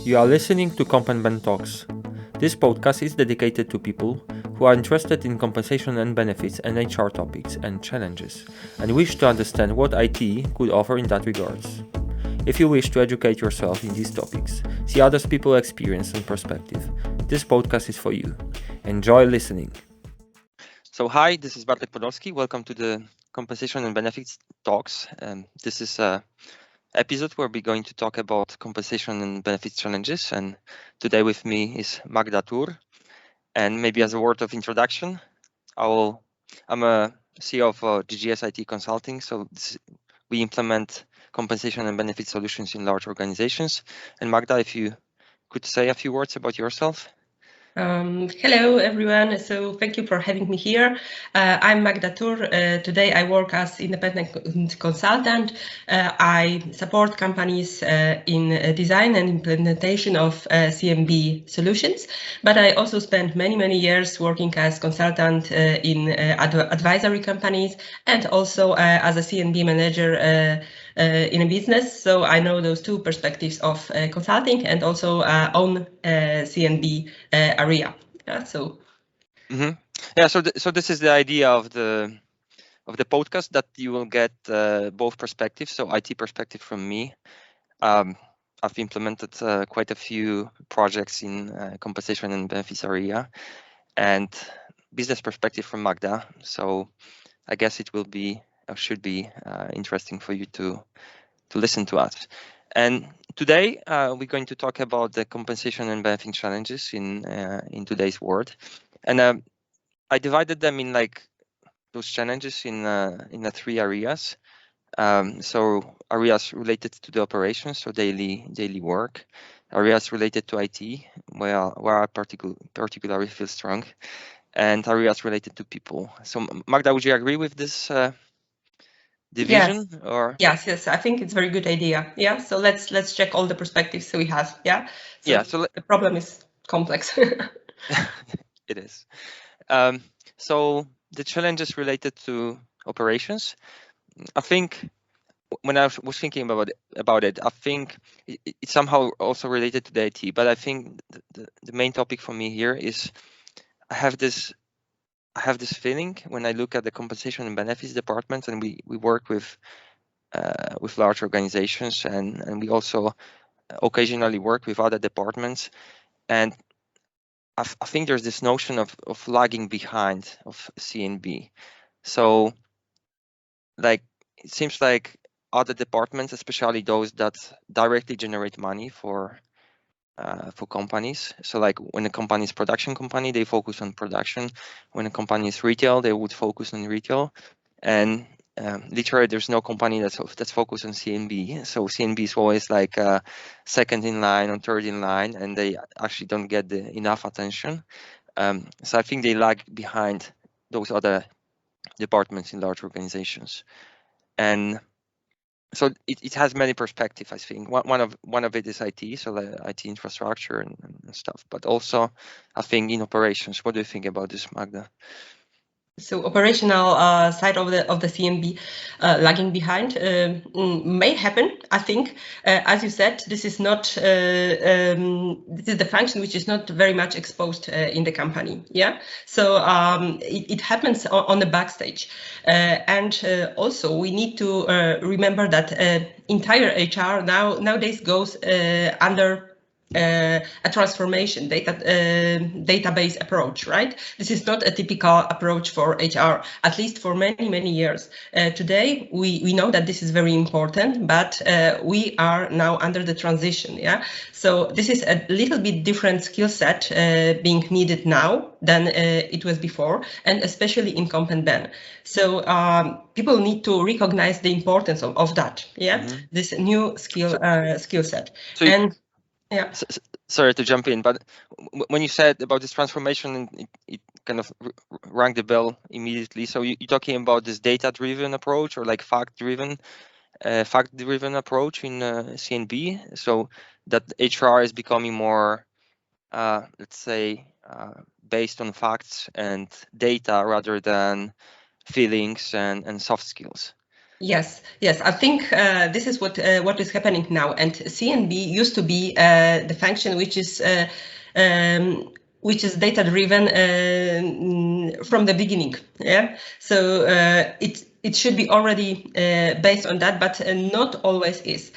You are listening to CompandBen Talks. This podcast is dedicated to people who are interested in compensation and benefits and HR topics and challenges, and wish to understand what IT could offer in that regards. If you wish to educate yourself in these topics, see others people's experience and perspective, this podcast is for you. Enjoy listening. So hi, this is Bartek Podolski. Welcome to the Compensation and Benefits Talks. This is a episode where we're going to talk about compensation and benefits challenges. And today with me is Magda Tur. And maybe as a word of introduction, I'm a CEO of GGS IT Consulting. So we implement compensation and benefit solutions in large organizations. And Magda, if you could say a few words about yourself. Hello, everyone. So thank you for having me here. I'm Magda Tur. Today I work as independent consultant. I support companies in design and implementation of CMB solutions, but I also spent many years working as consultant in advisory companies and also as a CMB manager in a business. So I know those two perspectives of consulting and also own CMB area. Yeah, so. Mm-hmm. Yeah, so this is the idea of the podcast, that you will get both perspectives. So IT perspective from me. I've implemented quite a few projects in compensation and benefits area, and business perspective from Magda. So I guess it will be or should be interesting for you to listen to us. And today we're going to talk about the compensation and benefit challenges in today's world. And I divided them in like those challenges in the three areas. So areas related to the operations, so daily work. Areas related to IT, where I particularly feel strong, and areas related to people. So Magda, would you agree with this division? Yes. Or Yes. I think it's a very good idea. Yeah. So let's check all the perspectives we have. Yeah. So yeah. the problem is complex. It is. So the challenges related to operations, I think when I was thinking about it, I think it's somehow also related to the IT. But I think the main topic for me here is I have this feeling when I look at the compensation and benefits department, and we work with large organizations, and we also occasionally work with other departments, and I think there's this notion of lagging behind of CNB. So like it seems like other departments, especially those that directly generate money for companies. So like when a company is production company, they focus on production. When a company is retail, they would focus on retail. And literally, there's no company that's focused on CNB. So CNB is always like second in line or third in line, and they actually don't get enough attention. So I think they lag behind those other departments in large organizations. And so it has many perspectives. I think one of it is IT, so the IT infrastructure and stuff, but also I think in operations. What do you think about this, Magda? So operational side of the CMB lagging behind may happen. I think, as you said, this is not this is the function which is not very much exposed in the company. Yeah, so it happens on the backstage, and also we need to remember that entire HR nowadays goes under a transformation database approach, right? This is not a typical approach for HR, at least for many years. Today, we know that this is very important, but we are now under the transition. Yeah, so this is a little bit different skill set being needed now than it was before, and especially in CompandBen. So people need to recognize the importance of that. Yeah, this new skill set. So and yeah. Sorry to jump in, but when you said about this transformation, it kind of rang the bell immediately. So you're talking about this data-driven approach, or like fact-driven approach in CNB. So that HR is becoming more, let's say, based on facts and data rather than feelings and soft skills. Yes, yes. I think this is what is happening now. And CNB used to be the function which is data driven from the beginning. Yeah. So it should be already based on that, but not always is.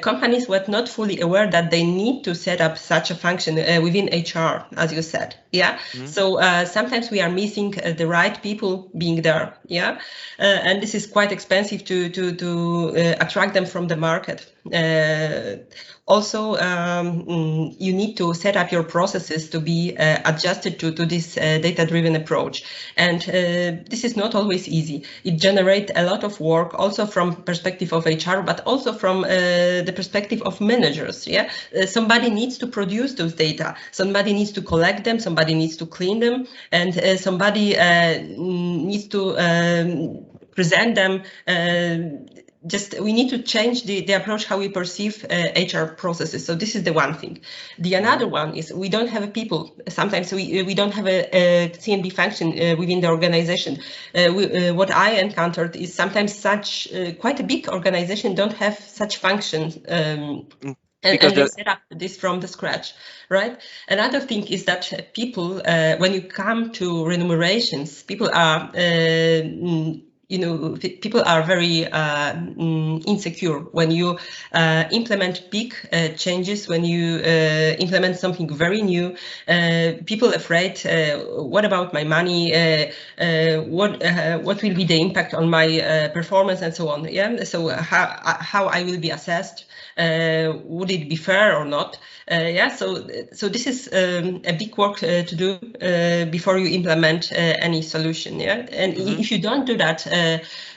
Companies were not fully aware that they need to set up such a function within HR, as you said. Yeah. So sometimes we are missing the right people being there. Yeah. And this is quite expensive to attract them from the market. Also, you need to set up your processes to be adjusted to this data-driven approach. And this is not always easy. It generates a lot of work, also from perspective of HR, but also from the perspective of managers. Yeah, somebody needs to produce those data. Somebody needs to collect them. Somebody needs to clean them, and somebody needs to present them. Just we need to change the approach how we perceive HR processes. So this is the one thing. The another one is we don't have people. Sometimes we don't have a CNB function within the organization. What I encountered is sometimes such quite a big organization don't have such functions. And they set up this from the scratch, right? Another thing is that people, when you come to remunerations, people are people are very insecure when you implement big changes, when you implement something very new. People afraid, what about my money? What will be the impact on my performance and so on? Yeah. So how I will be assessed? Would it be fair or not? Yeah, so this is a big work to do before you implement any solution. Yeah, and if you don't do that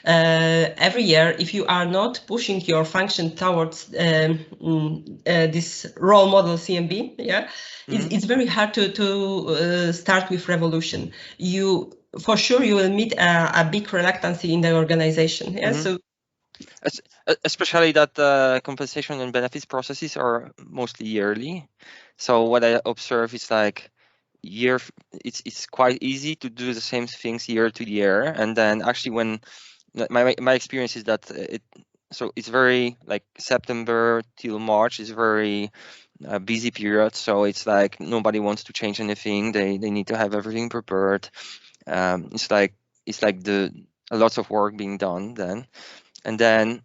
every year, if you are not pushing your function towards this role model CNB, yeah, it's very hard to start with revolution. For sure you will meet a big reluctance in the organization. Yeah, so. Especially that compensation and benefits processes are mostly yearly. So what I observe is like it's quite easy to do the same things year to year, and then actually when my experience is that it's very like September till March is very busy period. So it's like nobody wants to change anything. They need to have everything prepared. It's like a lot of work being done then. And then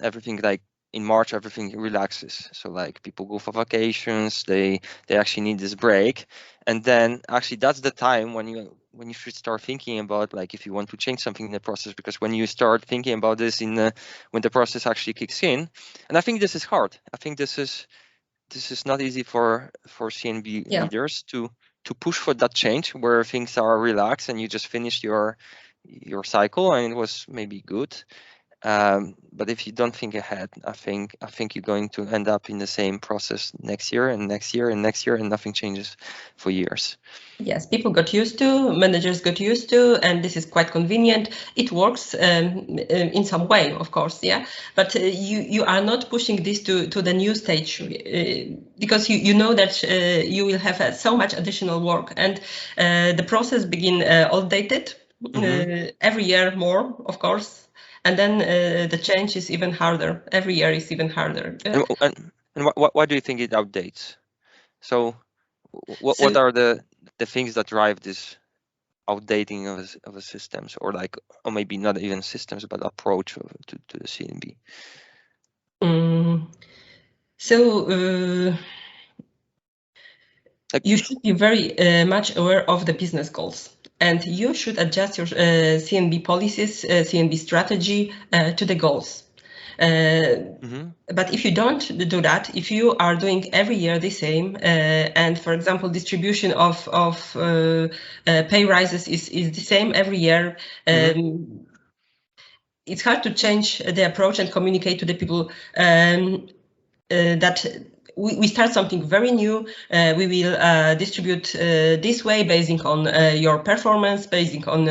everything, like in March, everything relaxes. So like people go for vacations, they actually need this break. And then actually that's the time when you should start thinking about like if you want to change something in the process, because when you start thinking about this when the process actually kicks in, and I think this is hard. I think this is not easy for CNB leaders to push for that change where things are relaxed and you just finished your cycle and it was maybe good. But if you don't think ahead, I think you're going to end up in the same process next year and next year and next year, and nothing changes for years. Yes, people got used to, managers got used to, and this is quite convenient. It works in some way, of course, yeah. But you are not pushing this to the new stage because you know that you will have so much additional work, and the process begin outdated every year more, of course. And then the change is even harder. Every year is even harder. And why do you think it outdates? So what are the things that drive this outdating of a systems, or maybe not even systems, but approach to the CNB? You should be very much aware of the business goals. And you should adjust your CNB policies, CNB strategy to the goals. But if you don't do that, if you are doing every year the same, and for example, distribution of pay rises is the same every year, it's hard to change the approach and communicate to the people that we start something very new. We will distribute this way, basing on your performance, basing on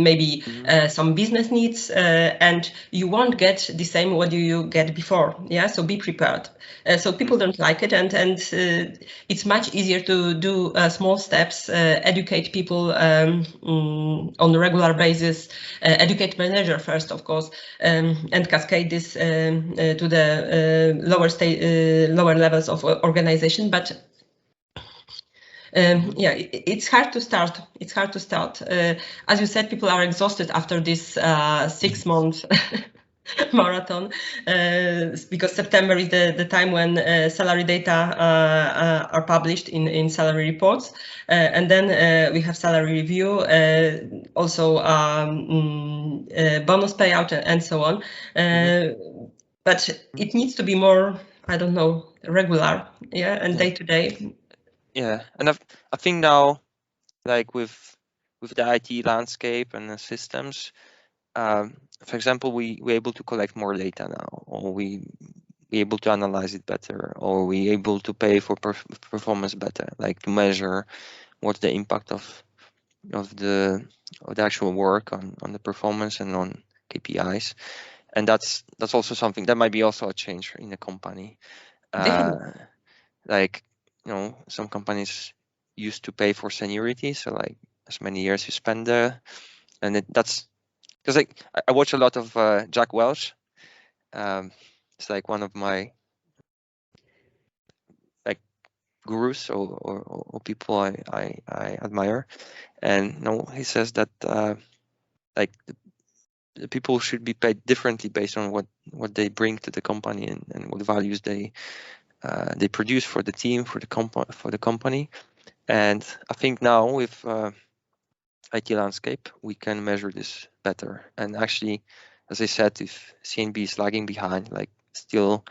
maybe some business needs, and you won't get the same what you get before. Yeah, so be prepared. So people don't like it, and it's much easier to do small steps, educate people on a regular basis, educate manager first, of course, and cascade this to the lower levels of organization. But yeah, it's hard to start. It's hard to start. As you said, people are exhausted after this 6 month marathon, because September is the time when salary data are published in salary reports, and then we have salary review, also bonus payout, and so on. But it needs to be more, I don't know, regular, yeah, and day to day. Yeah, and I think now, like with the IT landscape and the systems, for example, we're able to collect more data now, or we able to analyze it better, or we able to pay for performance better, like to measure what's the impact of the actual work on the performance and on KPIs. And that's also something that might be also a change in the company. Like, you know, some companies used to pay for seniority, so like as many years you spend there, and that's because like I watch a lot of Jack Welch. It's like one of my like gurus or people I admire, and you know, he says that like the people should be paid differently based on what they bring to the company and what values they produce for the team, for the company. And I think now with IT landscape, we can measure this better. And actually, as I said, if CNB is lagging behind, like still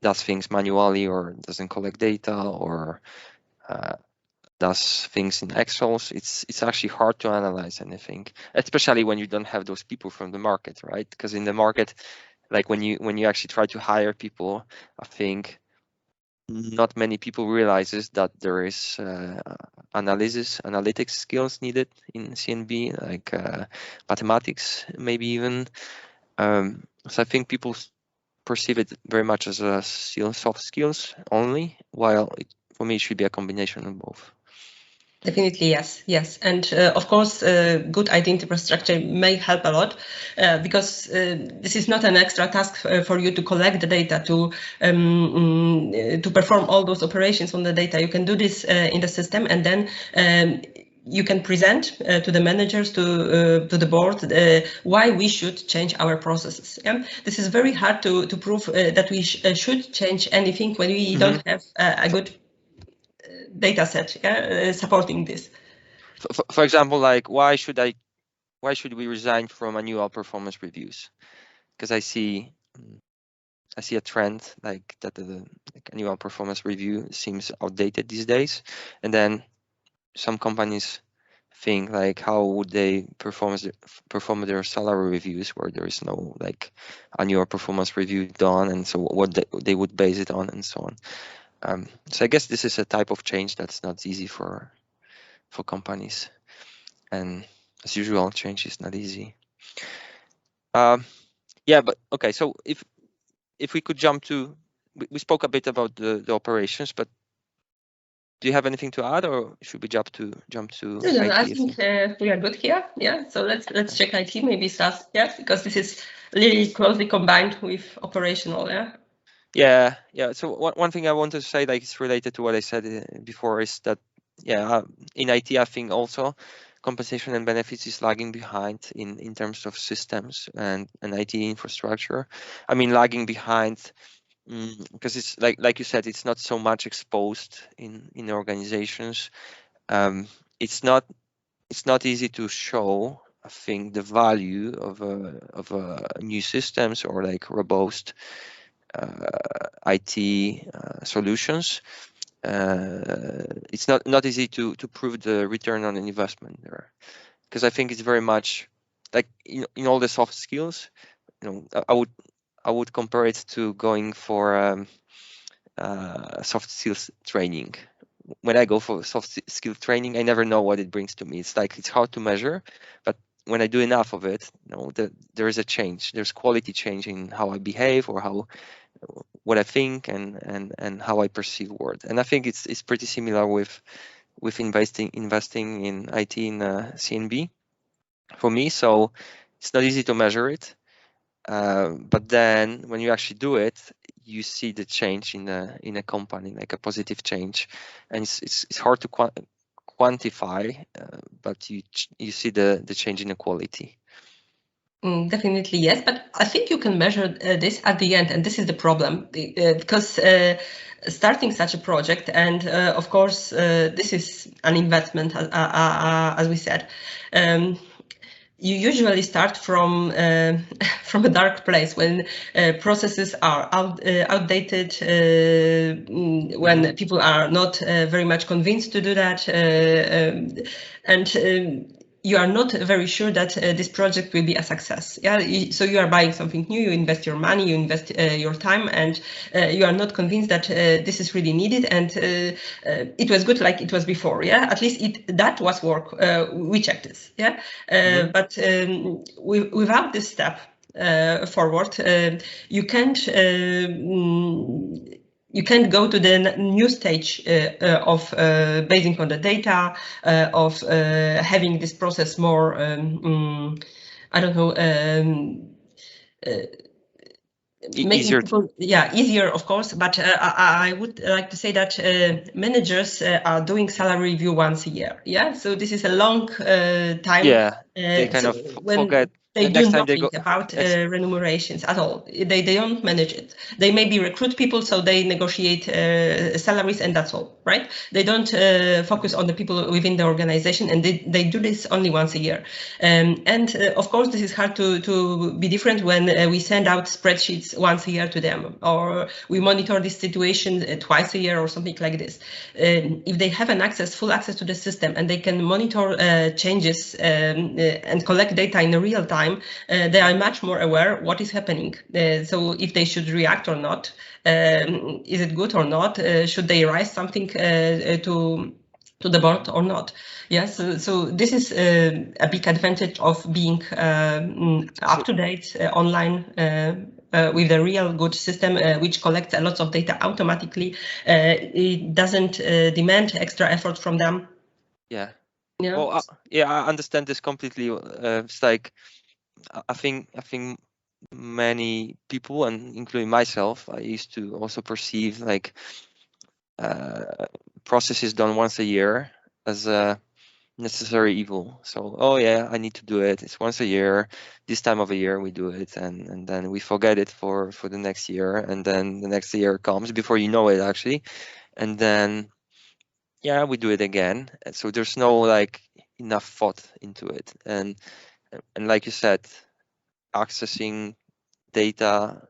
does things manually or doesn't collect data or does things in Excels, it's actually hard to analyze anything, especially when you don't have those people from the market, right? Because in the market, like when you actually try to hire people, I think not many people realizes that there is analytics skills needed in CNB, like mathematics, maybe even. So I think people perceive it very much as a soft skills only, while for me it should be a combination of both. Definitely, yes. And of course, good IT infrastructure may help a lot, because this is not an extra task for you to collect the data, to perform all those operations on the data. You can do this in the system, and then you can present to the managers, to the board, why we should change our processes. Yeah? This is very hard to prove that we should change anything when we don't have a good data set supporting this. For example, like why should we resign from annual performance reviews? Because I see a trend like that the annual performance review seems outdated these days, and then some companies think like how would they perform their salary reviews where there is no like annual performance review done, and so what they would base it on and so on. So I guess this is a type of change that's not easy for companies, and as usual, change is not easy. Yeah, but okay, so if we could jump to, we spoke a bit about the operations, but do you have anything to add, or should we jump to No, IT? I think we are good here. Yeah, so let's check IT, maybe SaaS. Yeah, because this is really closely combined with operational. Yeah. Yeah. So one thing I want to say, like it's related to what I said before, is that in IT, I think also compensation and benefits is lagging behind in terms of systems and IT infrastructure. I mean, lagging behind because it's like you said, it's not so much exposed in organizations. It's not easy to show, I think, the value of new systems or like robust IT solutions. It's not easy to prove the return on investment there, because I think it's very much like in all the soft skills. I would compare it to going for soft skills training. When I go for soft skill training, I never know what it brings to me. It's like it's hard to measure, but when I do enough of it, there is a change. There's quality change in how I behave or what I think and how I perceive world. And I think it's pretty similar with investing in IT in CNB for me. So it's not easy to measure it, but then when you actually do it, you see the change in a company, like a positive change, and it's hard to quantify, but you see the change in the quality. Definitely yes, but I think you can measure this at the end, and this is the problem because starting such a project, and of course this is an investment, as we said. You usually start from from a dark place when processes are outdated, when people are not very much convinced to do that, and you are not very sure that this project will be a success. Yeah, so you are buying something new, you invest your money, you invest your time, and you are not convinced that this is really needed, and it was good like it was before. Yeah, at least that was work. We checked this. Yeah, but without this step forward, you can't. You can't go to the new stage of basing on the data, of having this process more, I don't know, Easier. Easier, of course. But I would like to say that managers are doing salary review once a year. Yeah, so this is a long time. Yeah, they kind of forget. They do nothing about remunerations at all. They don't manage it. They maybe recruit people, so they negotiate salaries, and that's all, right? They don't focus on the people within the organization, and they do this only once a year. And of course, this is hard to be different when we send out spreadsheets once a year to them, or we monitor this situation twice a year or something like this. If they have full access to the system, and they can monitor changes and collect data in real time, they are much more aware what is happening. So if they should react or not, is it good or not? Should they raise something to the board or not? Yes, so this is a big advantage of being up to date online. With a real good system which collects a lot of data automatically. It doesn't demand extra effort from them. Yeah. Well, I understand this completely. It's like I think many people, and including myself, I used to also perceive like processes done once a year as a necessary evil. So, oh yeah, I need to do it. It's once a year. This time of a year we do it, and then we forget it for the next year, and then the next year comes before you know it actually, and then yeah, we do it again. So there's no like enough thought into it, and like you said, accessing data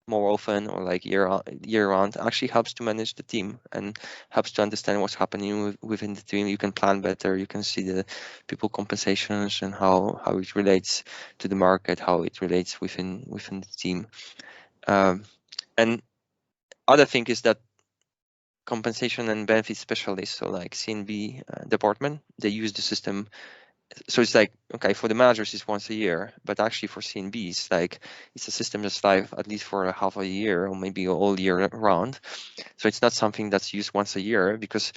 more often or like year round actually helps to manage the team and helps to understand what's happening within the team. You can plan better, you can see the people compensations and how it relates to the market, how it relates within the team. And other thing is that compensation and benefit specialists, so like CNB department, they use the system. So it's like, okay, for the managers it's once a year, but actually for CNBs, like it's a system that's live at least for a half a year or maybe all year round. So it's not something that's used once a year, because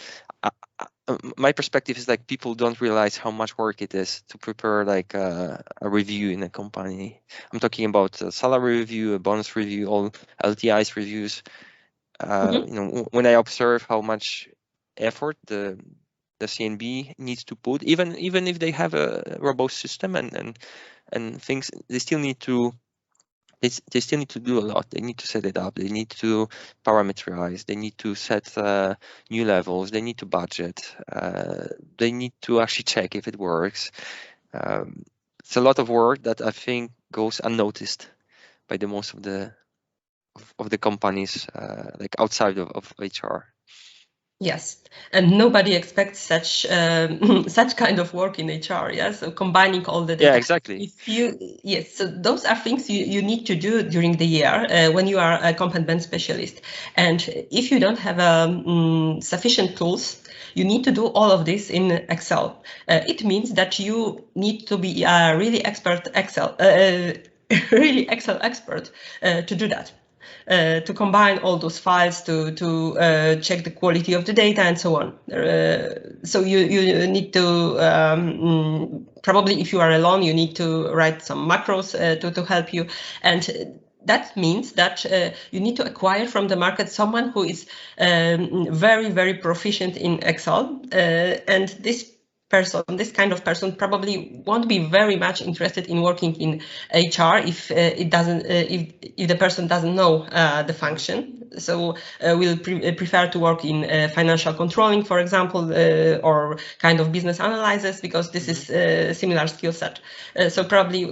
my perspective is like people don't realize how much work it is to prepare like a review in a company. I'm talking about a salary review, a bonus review, all LTIs reviews. You know, when I observe how much effort the CNB needs to put, even if they have a robust system and things, they still need to do a lot. They need to set it up. They need to parameterize. They need to set new levels. They need to budget. They need to actually check if it works. It's a lot of work that I think goes unnoticed by the most of the companies like outside of HR. Yes, and nobody expects such such kind of work in HR. Yes, so combining all the data. Yeah, exactly. Yes, so those are things you need to do during the year when you are a content bank specialist. And if you don't have sufficient tools, you need to do all of this in Excel. It means that you need to be a really expert Excel, really Excel expert to do that. To combine all those files, to check the quality of the data and so on. So you need to probably, if you are alone, you need to write some macros to help you, and that means that you need to acquire from the market someone who is very proficient in Excel, and this kind of person probably won't be very much interested in working in HR if it doesn't if the person doesn't know the function. So we'll prefer to work in financial controlling, for example, or kind of business analysis, because this is a similar skill set. So probably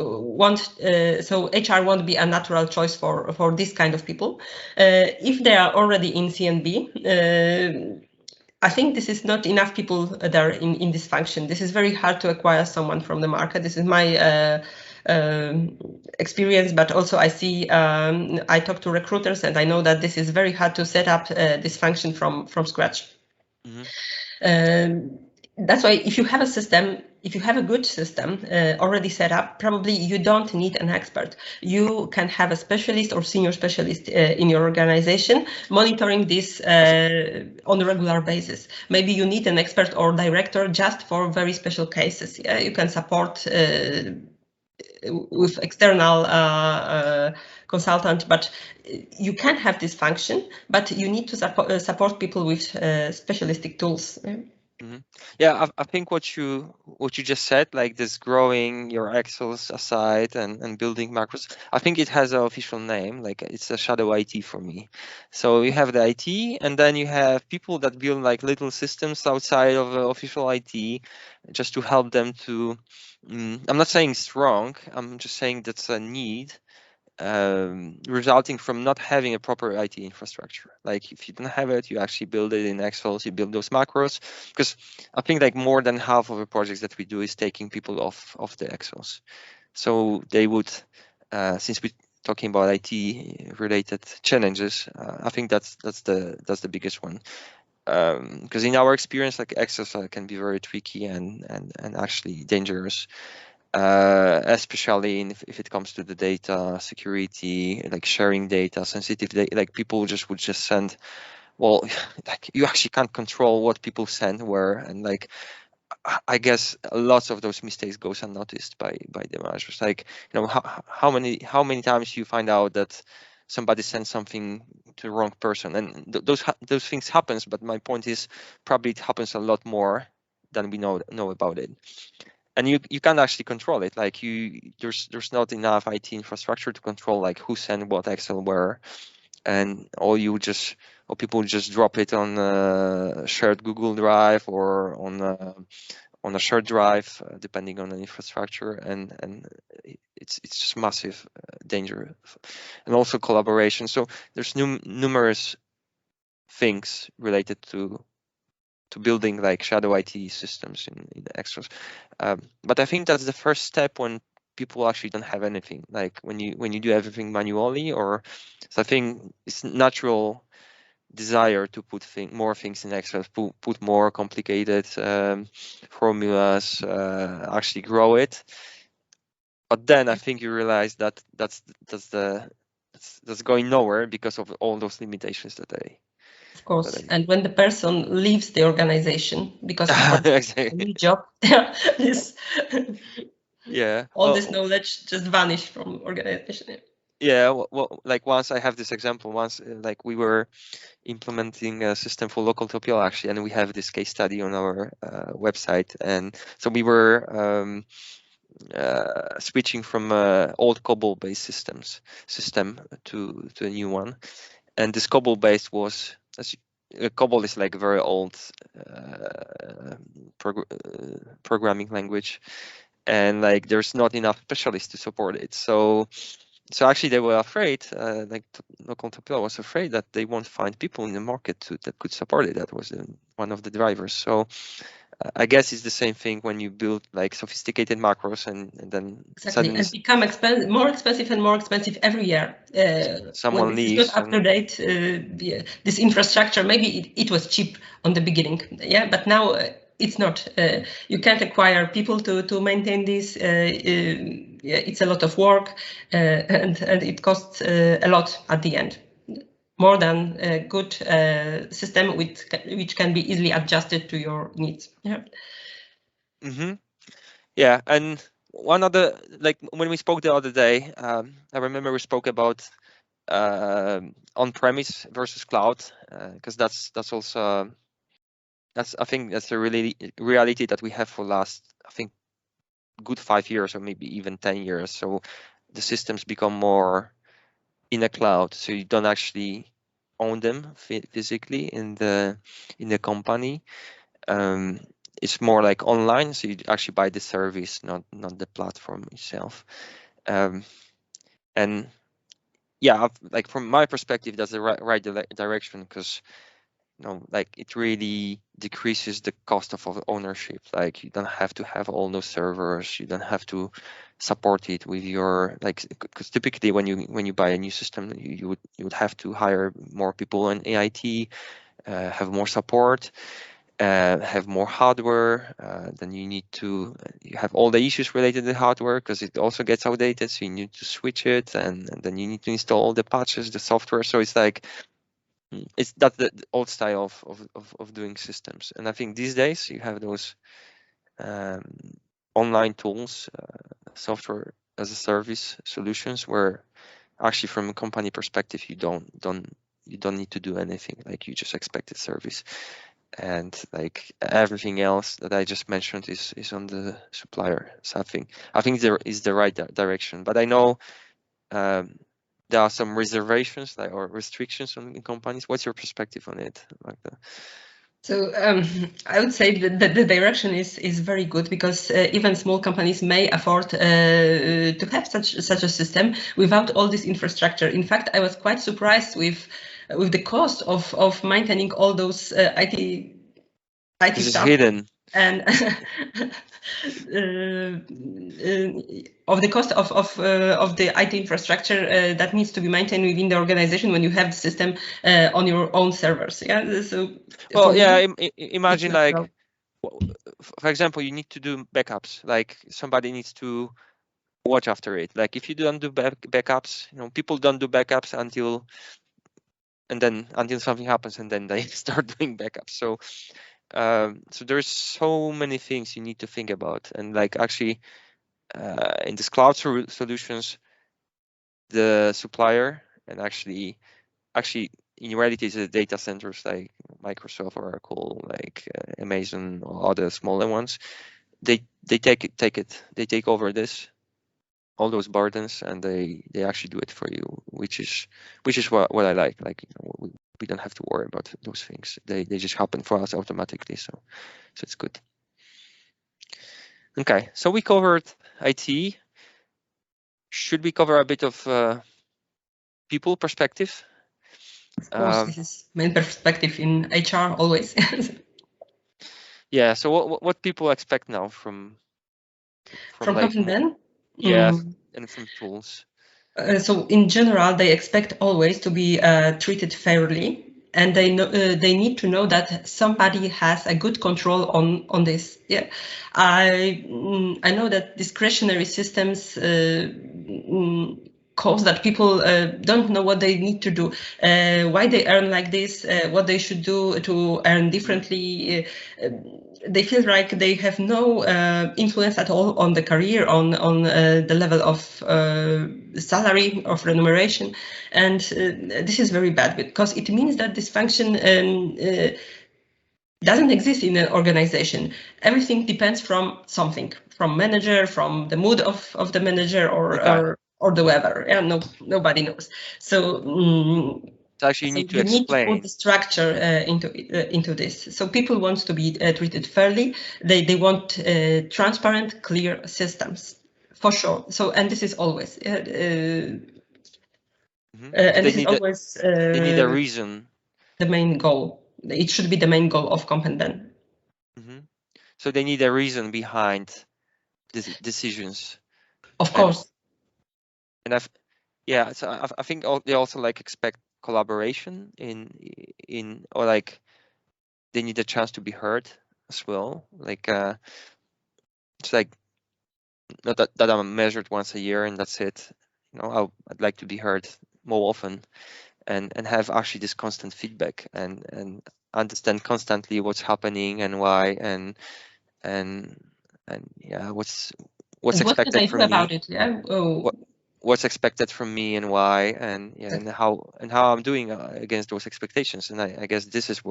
so HR won't be a natural choice for this kind of people. If they are already in CNB, I think this is not enough people there in this function. This is very hard to acquire someone from the market. This is my experience, but also I see, I talk to recruiters, and I know that this is very hard to set up this function from scratch. That's why if you have a system, if you have a good system already set up, probably you don't need an expert. You can have a specialist or senior specialist in your organization monitoring this on a regular basis. Maybe you need an expert or director just for very special cases. Yeah? You can support with external consultant, but you can have this function, but you need to support people with specialistic tools. Yeah, I think what you just said, like this growing your Excels aside and building macros, I think it has an official name, like it's a shadow IT for me. So you have the IT, and then you have people that build like little systems outside of official IT, just to help them to. I'm not saying it's wrong. I'm just saying that's a need. Resulting from not having a proper IT infrastructure. Like if you don't have it, you actually build it in Excel, you build those macros. Because I think like more than half of the projects that we do is taking people off the Excels. So they would, since we're talking about IT related challenges, I think that's the biggest one. Because in our experience, like Excel can be very tricky and actually dangerous. Especially if it comes to the data security, like sharing data, sensitive data, like people would just send, well, like you actually can't control what people send where, and like I guess lots of those mistakes goes unnoticed by the managers. Like, you know, how many times you find out that somebody sends something to the wrong person, and those things happens. But my point is, probably it happens a lot more than we know about it. And you can't actually control it. Like there's not enough IT infrastructure to control like who sent what Excel where, and people just drop it on a shared Google Drive or on a shared drive, depending on the infrastructure, and it's just massive danger, and also collaboration. So there's numerous things related to building like shadow IT systems in Extras. But I think that's the first step when people actually don't have anything. Like when you do everything manually, or so I think it's natural desire to put more things in Excel, put more complicated formulas, actually grow it. But then I think you realize that that's going nowhere because of all those limitations that they. Of course, and when the person leaves the organization because of exactly. a new job, this all this knowledge just vanished from organization. Yeah, well, like once I have this example. Once, like we were implementing a system for Localtopia actually, and we have this case study on our website. And so we were switching from old COBOL-based system to a new one, and this COBOL-based was COBOL is like a very old programming language, and like there's not enough specialists to support it. So So actually they were afraid, like Contempla was afraid that they won't find people in the market that could support it. That was one of the drivers. So I guess it's the same thing when you build like sophisticated macros and then exactly, and become more expensive every year. Someone when this leaves. is not up to date, this infrastructure, maybe it was cheap on the beginning, yeah, but now it's not. You can't acquire people to maintain this. It's a lot of work, and it costs a lot at the end. More than a good system which can be easily adjusted to your needs. Yeah. Mm-hmm. Yeah, and one other, like when we spoke the other day, I remember we spoke about on-premise versus cloud, because that's also I think that's a reality that we have for last, I think, good 5 years or maybe even 10 years. So the systems become more in the cloud, so you don't actually own them physically in the company. It's more like online, so you actually buy the service, not the platform itself. And yeah, like from my perspective, that's the right direction, because like it really decreases the cost of ownership. Like you don't have to have all those servers, you don't have to support it with your, like, because typically when you buy a new system, you would have to hire more people in AIT, have more support, have more hardware, then you have all the issues related to the hardware because it also gets outdated, so you need to switch it, and then you need to install all the patches, the software. So it's like that's the old style of doing systems. And I think these days you have those online tools, software as a service solutions, where actually from a company perspective you don't need to do anything. Like you just expect a service, and like everything else that I just mentioned is on the supplier. So I think there is the right direction, but I know there are some reservations or restrictions on companies. What's your perspective on it, Magda? So I would say that the direction is very good, because even small companies may afford to have such a system without all this infrastructure. In fact, I was quite surprised with the cost of maintaining all those IT This is stuff. hidden. And of the cost of the IT infrastructure that needs to be maintained within the organization when you have the system on your own servers. Yeah. So. Well, For yeah. me, Imagine like, for example, you need to do backups. Like somebody needs to watch after it. Like if you don't do backups, people don't do backups until something happens, and then they start doing backups. So so there's so many things you need to think about, and like actually in this cloud solutions, the supplier and actually in reality the data centers like Microsoft, Oracle, like Amazon or other smaller ones, they take over all those burdens, and they actually do it for you, which is what I like. Like we don't have to worry about those things. They just happen for us automatically. So it's good. Okay, so we covered IT. Should we cover a bit of people perspective? Of course, this is main perspective in HR always. Yeah. So what people expect now from like, Confident? yeah, and from tools. So in general, they expect always to be treated fairly, and they need to know that somebody has a good control on this. Yeah, I know that discretionary systems cause that people don't know what they need to do, why they earn like this, what they should do to earn differently. They feel like they have no influence at all on the career, on the level of salary, of remuneration, and this is very bad, because it means that this function doesn't exist in an organization. Everything depends from something, from manager, from the mood of the manager, or the weather. Yeah, nobody knows. So. Actually, you need to explain. Need to put the structure into this. So people want to be treated fairly. They want transparent, clear systems, for sure. So, and this is always And this is always they need a reason. The main goal. It should be the main goal of Comp and Ben. So they need a reason behind the decisions. Of course. And so I think they also like expect collaboration in or like they need a chance to be heard as well. Like it's like not that I'm measured once a year and that's it. You know, I'd like to be heard more often and have actually this constant feedback and understand constantly what's happening and why and yeah, what's expected from me about it? Yeah. What's expected from me and why and how I'm doing against those expectations. And I guess this is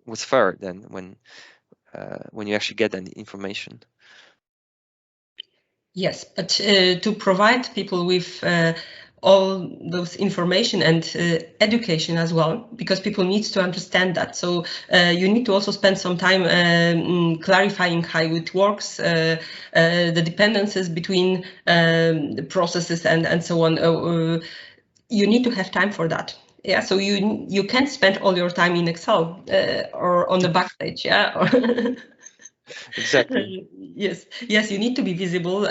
what's fair then when you actually get that information. Yes, but to provide people with all those information and education as well, because people need to understand that. So you need to also spend some time clarifying how it works, the dependencies between the processes and so on. You need to have time for that. Yeah, so you can't spend all your time in Excel or on the backstage. Yeah. Exactly. Yes, you need to be visible.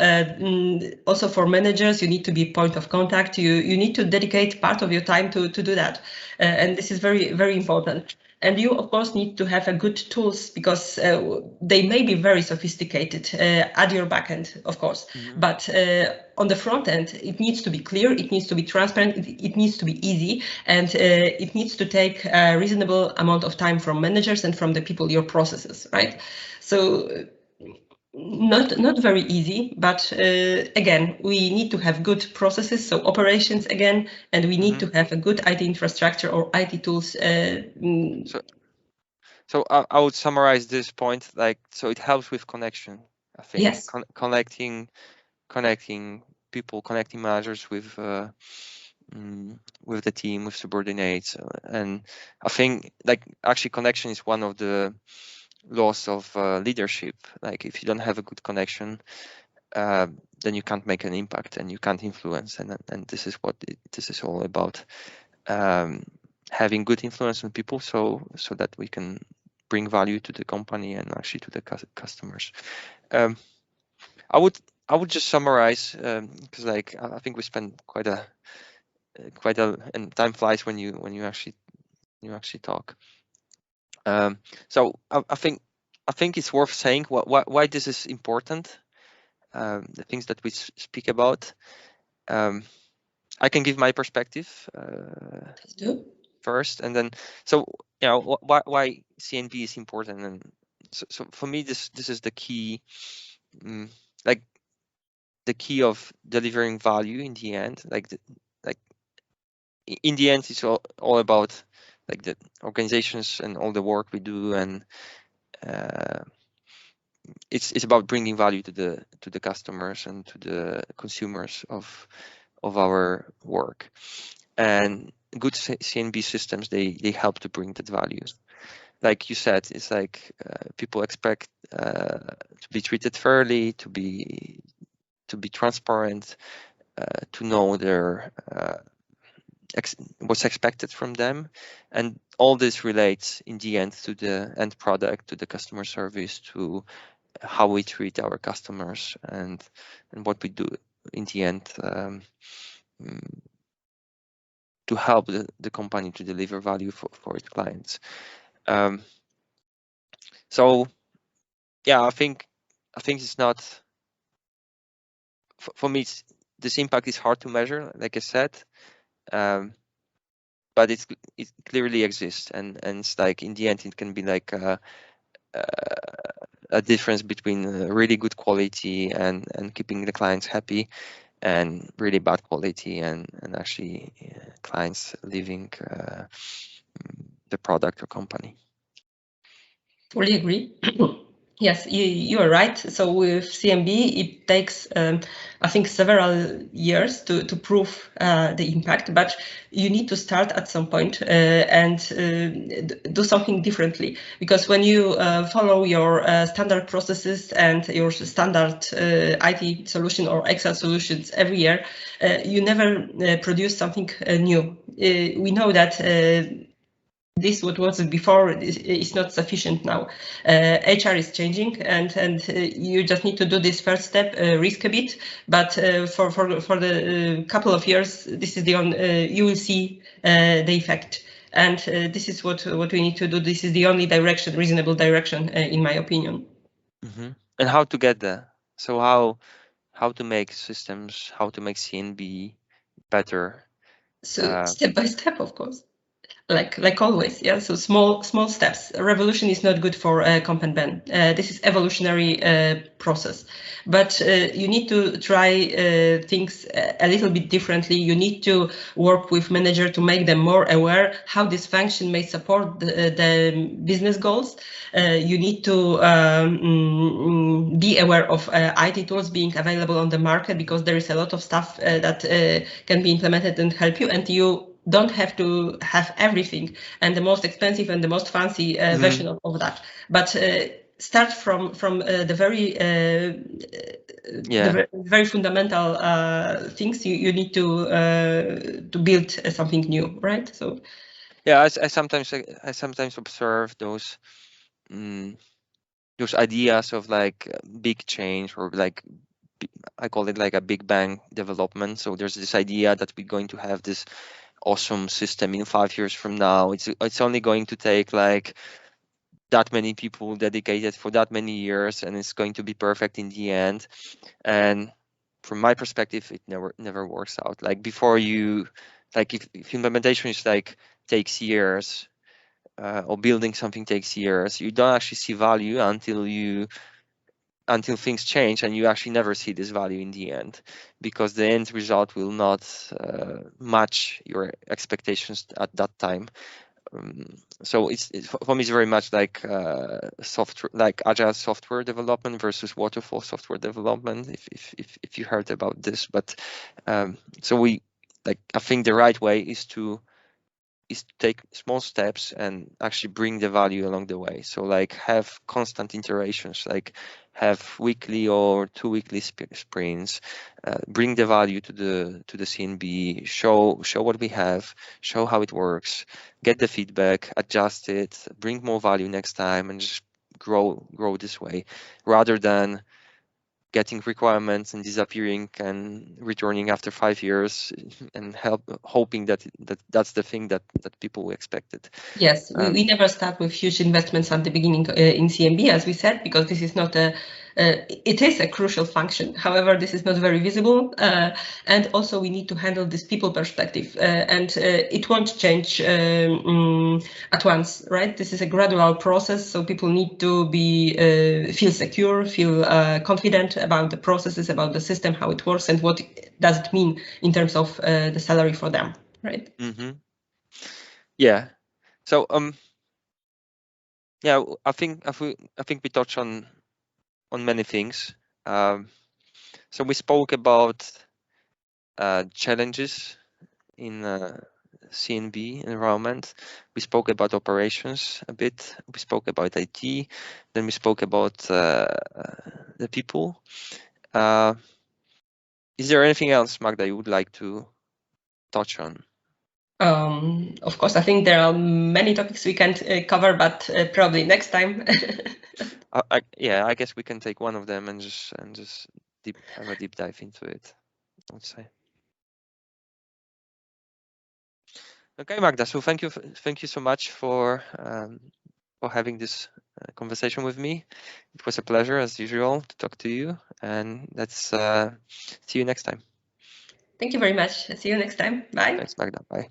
Also for managers, you need to be point of contact. You need to dedicate part of your time to do that. And this is very, very important. And you, of course, need to have a good tools because they may be very sophisticated at your backend, of course. But on the front end, it needs to be clear, it needs to be transparent, it needs to be easy, and it needs to take a reasonable amount of time from managers and from the people, your processes, right? So not very easy, but again, we need to have good processes, so operations again, and we need to have a good IT infrastructure or IT tools. So I would summarize this point so it helps with connection. I think yes. Connecting people, connecting managers with the team, with subordinates, and I think actually connection is one of the laws of leadership. Like if you don't have a good connection, then you can't make an impact and you can't influence. And this is what this is all about. Having good influence on people, so that we can bring value to the company and actually to the customers. I would just summarize because I think we spent quite a and time flies when you actually talk. So I think it's worth saying why this is important. The things that we speak about. I can give my perspective first, and then why CNB is important, and so for me this is the key, the key of delivering value in the end. In the end, it's all about the organizations and all the work we do, and it's about bringing value to the customers and to the consumers of our work. And good CNB systems, they help to bring that value. Like you said, it's people expect to be treated fairly, to be transparent, to know their what's expected from them, and all this relates in the end to the end product, to the customer service, to how we treat our customers, and what we do in the end to help the company to deliver value for its clients. So yeah, I think it's not, for me, this impact is hard to measure, like I said, but it clearly exists, and it's in the end it can be a difference between really good quality and keeping the clients happy, and really bad quality and actually clients leaving the product or company. Fully agree. Yes, you are right. So with CNB, it takes, I think, several years to prove the impact, but you need to start at some point and do something differently. Because when you follow your standard processes and your standard IT solution or Excel solutions every year, you never produce something new. we know that this what was before is not sufficient now. HR is changing, and you just need to do this first step, risk a bit. But for the couple of years, this is the you will see the effect. And this is what we need to do. This is the only direction, reasonable direction, in my opinion. Mm-hmm. And how to get there? So how to make systems, how to make CNB better? So step by step, of course. Like always, yeah. So small steps. A revolution is not good for comp and ben. This is evolutionary process, but you need to try things a little bit differently. You need to work with manager to make them more aware how this function may support the business goals. You need to be aware of IT tools being available on the market, because there is a lot of stuff that can be implemented and help you, and you don't have to have everything and the most expensive and the most fancy version of that, but start from the very the very fundamental things you need to build something new, right? So yeah, I sometimes observe those ideas of like big change, or like I call it like a big bang development. So there's this idea that we're going to have this awesome system in 5 years from now. It's only going to take like that many people dedicated for that many years, and it's going to be perfect in the end. And from my perspective, it never works out. Like before you, like if implementation is like takes years, or building something takes years, you don't actually see value until things change, and you actually never see this value in the end, because the end result will not match your expectations at that time. So for me, it's very much like software, like agile software development versus waterfall software development. If you heard about this, but so I think the right way is to take small steps and actually bring the value along the way. So like have constant iterations, like have weekly or 2 weekly sprints, bring the value to the CNB, show what we have, show how it works, get the feedback, adjust it, bring more value next time, and just grow this way, rather than getting requirements and disappearing and returning after 5 years and hoping that's the thing that people expected. Yes, we never start with huge investments at the beginning in CNB, as we said, because this is not it is a crucial function. However, this is not very visible, and also we need to handle this people perspective, and it won't change at once, right? This is a gradual process, so people need to feel secure, feel confident about the processes, about the system, how it works, and what does it mean in terms of the salary for them, right? Mm-hmm. Yeah. So yeah, I think we touched on many things. So we spoke about challenges in CNB environment. We spoke about operations a bit. We spoke about IT. Then we spoke about the people. Is there anything else, Magda, you would like to touch on? Of course, I think there are many topics we can cover, but probably next time. Yeah, I guess we can take one of them and just have a deep dive into it, I would say. Okay, Magda. So thank you so much for having this conversation with me. It was a pleasure, as usual, to talk to you, and let's see you next time. Thank you very much. See you next time. Bye. Thanks, Magda. Bye.